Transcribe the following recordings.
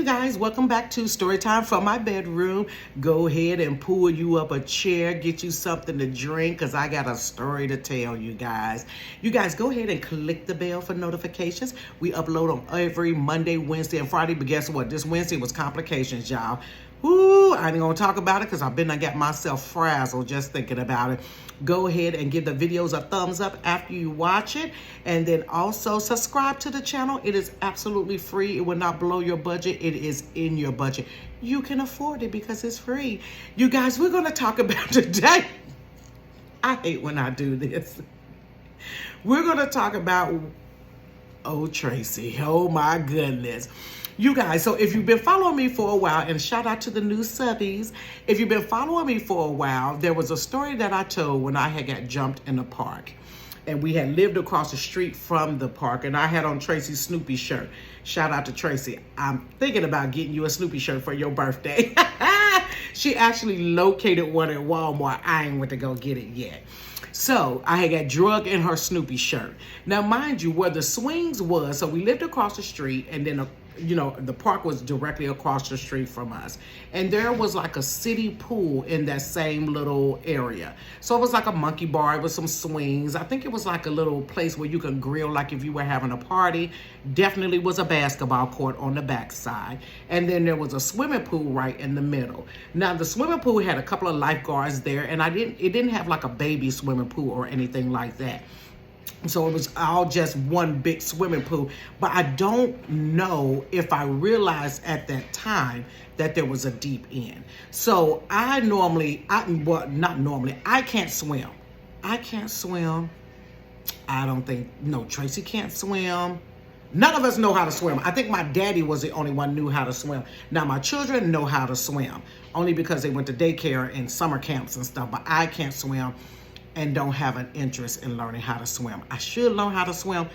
guys, welcome back to Storytime from my bedroom. Go ahead and pull you up a chair, get you something to drink, because I got a story to tell you guys. You guys, go ahead and click the bell for notifications. We upload on every Monday, Wednesday, and Friday, but guess what? This Wednesday was complications, y'all. Woo, I ain't gonna talk about it because I got myself frazzled just thinking about it. Go ahead and give the videos a thumbs up after you watch it. And then also subscribe to the channel. It is absolutely free. It will not blow your budget. It is in your budget. You can afford it because it's free. You guys, we're gonna talk about today. I hate when I do this. We're gonna talk about, oh, Tracey. Oh my goodness. You guys, so if you've been following me for a while, and shout out to the new subbies, if you've been following me for a while, there was a story that I told when I had got jumped in the park. And we had lived across the street from the park, and I had on Tracey's Snoopy shirt. Shout out to Tracey. I'm thinking about getting you a Snoopy shirt for your birthday. She actually located one at Walmart. I ain't went to go get it yet. So I had got drug in her Snoopy shirt. Now, mind you, where the swings was, so we lived across the street, and then the park was directly across the street from us. And there was like a city pool in that same little area. So it was like a monkey bar with some swings. I think it was like a little place where you could grill like if you were having a party. Definitely was a basketball court on the back side. And then there was a swimming pool right in the middle. Now the swimming pool had a couple of lifeguards there, and it didn't have like a baby swimming pool or anything like that. So it was all just one big swimming pool. But I don't know if I realized at that time that there was a deep end. So I can't swim. I can't swim. I don't think, no, Tracey can't swim. None of us know how to swim. I think my daddy was the only one who knew how to swim. Now my children know how to swim, only because they went to daycare and summer camps and stuff, but I can't swim and don't have an interest in learning how to swim. I should learn how to swim,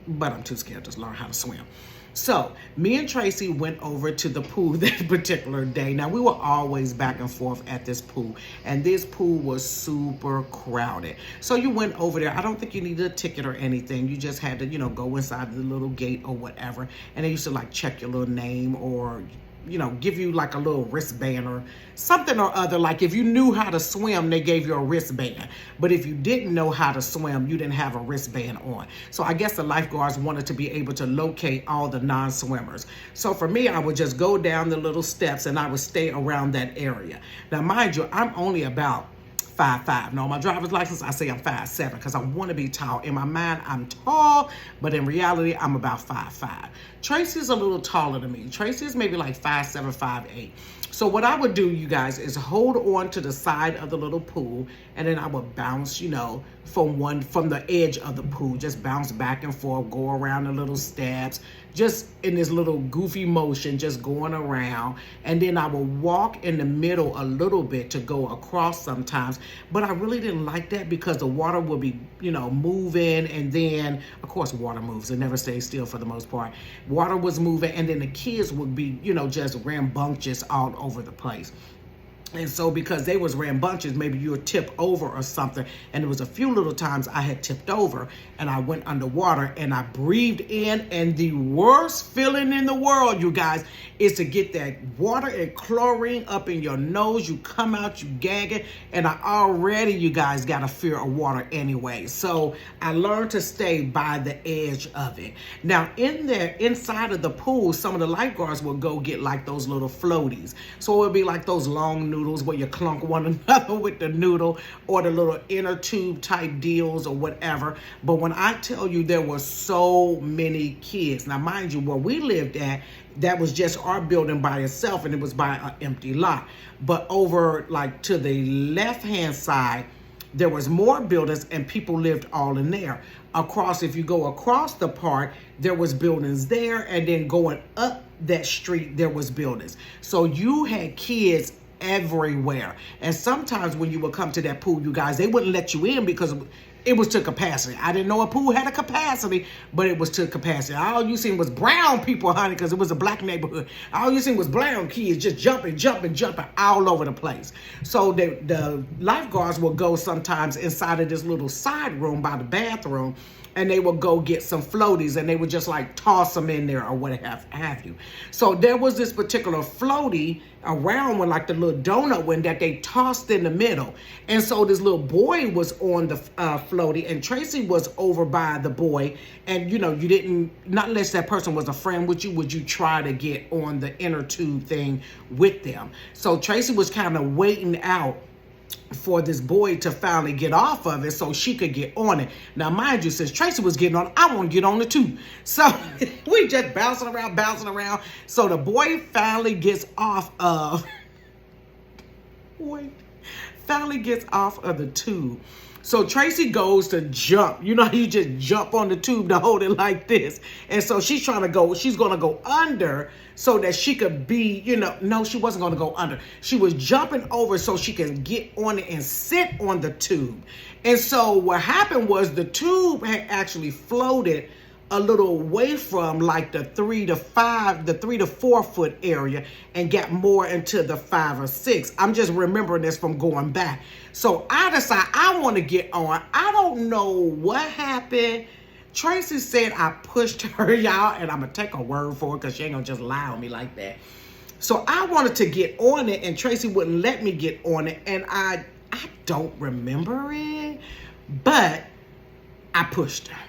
but I'm too scared to learn how to swim. So me and Tracey went over to the pool that particular day. Now we were always back and forth at this pool, and this pool was super crowded. So you went over there. I don't think you needed a ticket or anything. You just had to, go inside the little gate or whatever. And they used to like check your little name or give you like a little wristband or something or other. Like if you knew how to swim, they gave you a wristband. But if you didn't know how to swim, you didn't have a wristband on. So I guess the lifeguards wanted to be able to locate all the non-swimmers. So for me, I would just go down the little steps and I would stay around that area. Now, mind you, I'm only about 5'5". Now, on my driver's license, I say I'm 5'7" because I want to be tall. In my mind, I'm tall, but in reality, I'm about 5'5". Tracey's a little taller than me. Tracey is maybe like 5'7", 5'8". So what I would do, you guys, is hold on to the side of the little pool, and then I would bounce, from the edge of the pool, just bounce back and forth, go around the little steps, just in this little goofy motion, just going around. And then I would walk in the middle a little bit to go across sometimes. But I really didn't like that because the water would be, moving. And then, of course, water moves. It never stays still for the most part. Water was moving, and then the kids would be, just rambunctious all over the place. And so because they was rambunctious, maybe you would tip over or something. And there was a few little times I had tipped over and I went underwater and I breathed in. And the worst feeling in the world, you guys, is to get that water and chlorine up in your nose. You come out, you gagging. And I already, you guys, got a fear of water anyway. So I learned to stay by the edge of it. Now in there, inside of the pool, some of the lifeguards would go get like those little floaties. So it would be like those long noodles where you clunk one another with the noodle, or the little inner tube type deals or whatever. But when I tell you there were so many kids, now mind you, where we lived at, that was just our building by itself, and it was by an empty lot. But over like to the left hand side, there was more buildings and people lived all in there. Across, if you go across the park, there was buildings there, and then going up that street, there was buildings. So you had kids everywhere. And sometimes when you would come to that pool, you guys, they wouldn't let you in because It was to capacity. I didn't know a pool had a capacity, but it was to capacity. All you seen was brown people, honey, because it was a black neighborhood. All you seen was brown kids just jumping all over the place. So the lifeguards will go sometimes inside of this little side room by the bathroom, and they would go get some floaties, and they would just like toss them in there or what have you. So there was this particular floaty around with like the little donut one that they tossed in the middle. And so this little boy was on the floaty, and Tracey was over by the boy. And you didn't, not unless that person was a friend with you, would you try to get on the inner tube thing with them. So Tracey was kind of waiting out for this boy to finally get off of it so she could get on it. Now, mind you, since Tracey was getting on it, I want to get on it too. So we just bouncing around. So the boy finally gets off of, the tube. So Tracey goes to jump. You know how you just jump on the tube to hold it like this. And so she's going to go under so that she could be, no, she wasn't going to go under. She was jumping over so she could get on it and sit on the tube. And so what happened was the tube had actually floated a little away from like the 3 to 4 foot area and got more into the 5 or 6. I'm just remembering this from going back. So I decide I want to get on. I don't know what happened. Tracey said I pushed her, y'all, and I'm going to take her word for it because she ain't going to just lie on me like that. So I wanted to get on it, and Tracey wouldn't let me get on it, and I don't remember it, but I pushed her.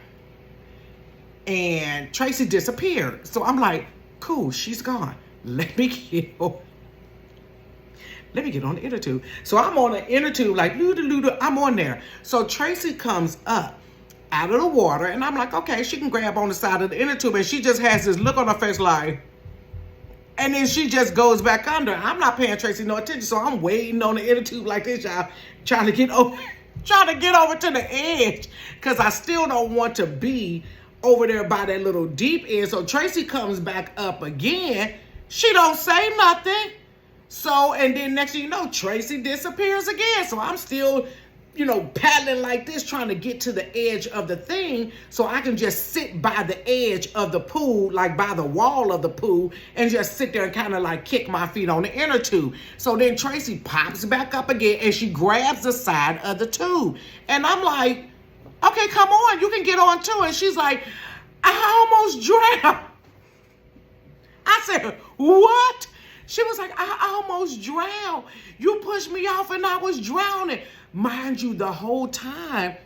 And Tracey disappeared. So I'm like, cool, she's gone. Let me get on the inner tube. So I'm on the inner tube, like, I'm on there. So Tracey comes up out of the water, and I'm like, okay, she can grab on the side of the inner tube, and she just has this look on her face like, and then she just goes back under. I'm not paying Tracey no attention, so I'm waiting on the inner tube like this, y'all, trying to get over to the edge, because I still don't want to be over there by that little deep end. So Tracey comes back up again. She don't say nothing. So, and then next thing you know, Tracey disappears again. So I'm still, paddling like this, trying to get to the edge of the thing so I can just sit by the edge of the pool, like by the wall of the pool, and just sit there and kind of like kick my feet on the inner tube. So then Tracey pops back up again, and she grabs the side of the tube. And I'm like, okay, come on, you can get on too. And she's like, I almost drowned. I said, what? She was like, I almost drowned. You pushed me off and I was drowning. Mind you, the whole time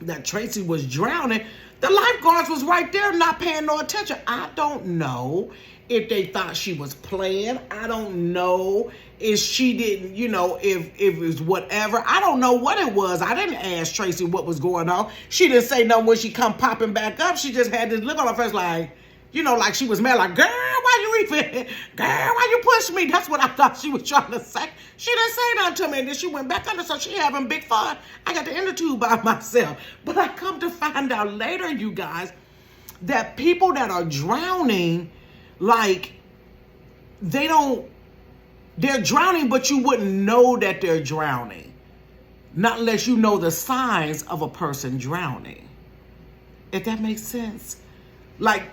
that Tracey was drowning, the lifeguards was right there not paying no attention. I don't know if they thought she was playing. I don't know if she didn't, if it was whatever. I don't know what it was. I didn't ask Tracey what was going on. She didn't say nothing when she come popping back up. She just had this look on her face like, like she was mad, like, girl, why you reefing? Girl, why you push me? That's what I thought she was trying to say. She didn't say nothing to me, and then she went back under, so she having big fun. I got the inner tube by myself. But I come to find out later, you guys, that people that are drowning, like, they're drowning, but you wouldn't know that they're drowning. Not unless you know the signs of a person drowning. If that makes sense. Like,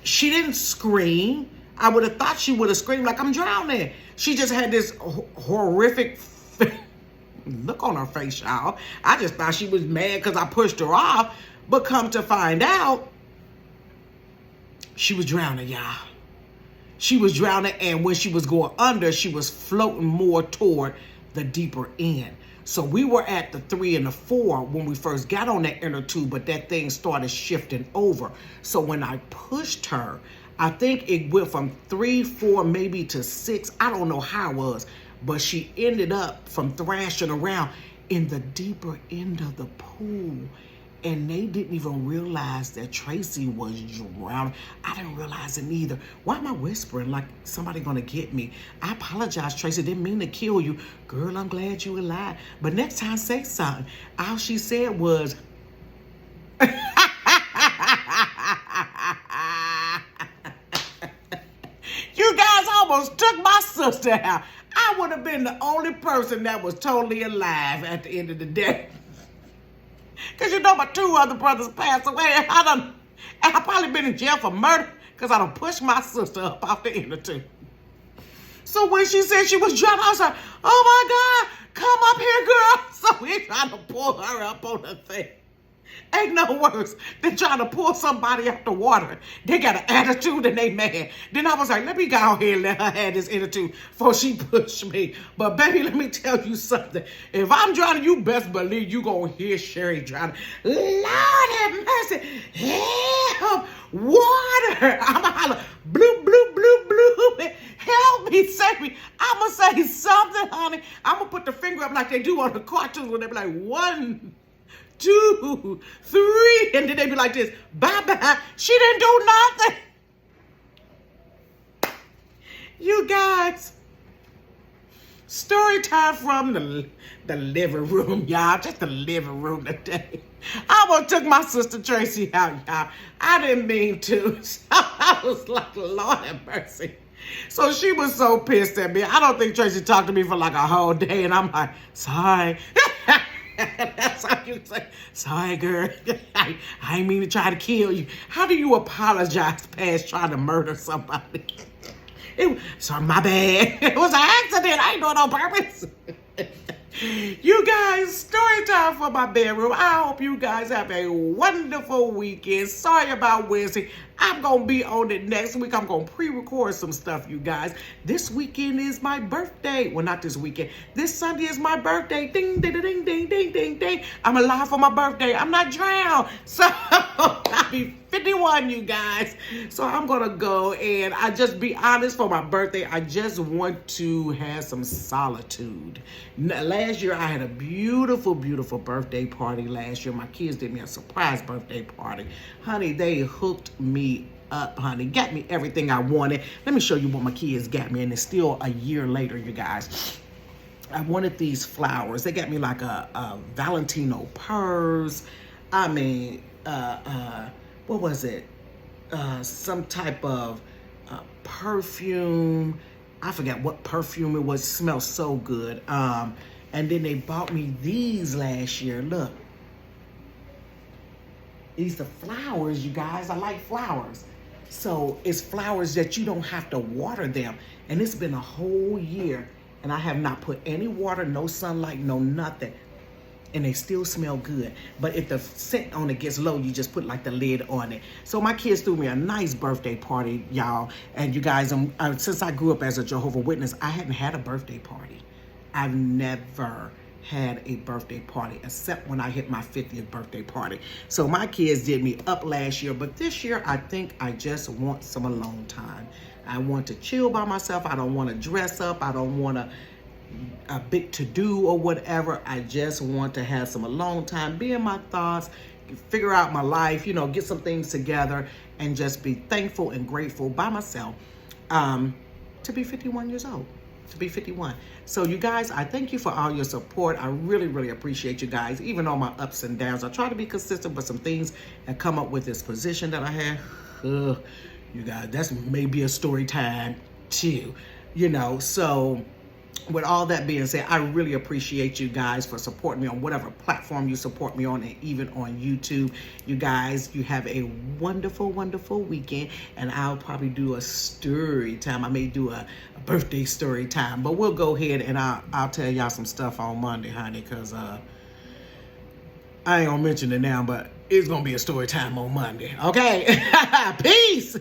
she didn't scream. I would have thought she would have screamed like, I'm drowning. She just had this horrific look on her face, y'all. I just thought she was mad because I pushed her off. But come to find out, she was drowning, y'all. She was drowning, and when she was going under, she was floating more toward the deeper end. So we were at the 3 and the 4 when we first got on that inner tube, but that thing started shifting over. So when I pushed her, I think it went from 3, 4, maybe to 6. I don't know how it was, but she ended up from thrashing around in the deeper end of the pool. And they didn't even realize that Tracey was drowning. I didn't realize it either. Why am I whispering like somebody gonna get me? I apologize, Tracey. Didn't mean to kill you. Girl, I'm glad you alive. But next time, say something. All she said was, you guys almost took my sister out. I would have been the only person that was totally alive at the end of the day. know my 2 other brothers passed away, and I probably been in jail for murder because I done pushed my sister up off the inner tube. So when she said she was drunk, I was like, oh my God, come up here, girl. So we trying to pull her up on the thing. Ain't no worse than trying to pull somebody out the water. They got an attitude and they mad. Then I was like, let me go out here and let her have this attitude before she push me. But baby, let me tell you something. If I'm drowning, you best believe you gonna hear Sherry drowning. Lord have mercy. Help. Water. I'm gonna holler, bloop, bloop, bloop, bloop. Help me, save me. I'm gonna say something, honey. I'm gonna put the finger up like they do on the cartoons when they be like, 1, 2, 3, and then they be like this, bye-bye. She didn't do nothing. You guys, story time from the living room, y'all. Just the living room today. I almost took my sister Tracey out, y'all. I didn't mean to. So I was like, Lord have mercy. So she was so pissed at me. I don't think Tracey talked to me for like a whole day, and I'm like, sorry. That's how you say, sorry, girl. I ain't mean to try to kill you. How do you apologize past trying to murder somebody? Sorry, my bad. It was an accident. I ain't doing it on purpose. You guys, story time for my bedroom. I hope you guys have a wonderful weekend. Sorry about Wednesday. I'm going to be on it next week. I'm going to pre-record some stuff, you guys. This weekend is my birthday. Well, not this weekend. This Sunday is my birthday. Ding, ding, ding, ding, ding, ding, ding. I'm alive for my birthday. I'm not drowned. So, I'll be 51, you guys. So, I'm going to go and I just be honest for my birthday. I just want to have some solitude. Last year, I had a beautiful, beautiful birthday party last year. My kids did me a surprise birthday party. Honey, they hooked me up, honey. Got me everything I wanted. Let me show you what my kids got me, and it's still a year later, you guys. I wanted these flowers. They got me like a Valentino purse. I mean, what was it? Some type of perfume. I forgot what perfume it was. It smelled so good. And then they bought me these last year. Look. These are flowers, you guys. I like flowers. So it's flowers that you don't have to water them. And it's been a whole year. And I have not put any water, no sunlight, no nothing. And they still smell good. But if the scent on it gets low, you just put like the lid on it. So my kids threw me a nice birthday party, y'all. And you guys, since I grew up as a Jehovah's Witness, I hadn't had a birthday party. I've never had a birthday party except when I hit my 50th birthday party. So my kids did me up last year, but this year I think I just want some alone time. I want to chill by myself. I don't want to dress up. I don't want a big to-do or whatever. I just want to have some alone time, be in my thoughts, figure out my life, you know, get some things together and just be thankful and grateful by myself to be 51 years old. To be 51. So you guys, I thank you for all your support. I really, really appreciate you guys, even on my ups and downs. I try to be consistent, but some things have come up with this position that I have. You guys, that's maybe a story time too, you know. So with all that being said, I really appreciate you guys for supporting me on whatever platform you support me on, and even on YouTube. You guys, you have a wonderful, wonderful weekend, and I'll probably do a story time. I may do a birthday story time, but we'll go ahead and I'll tell y'all some stuff on Monday, honey, because I ain't gonna mention it now, but it's gonna be a story time on Monday. Okay. Peace.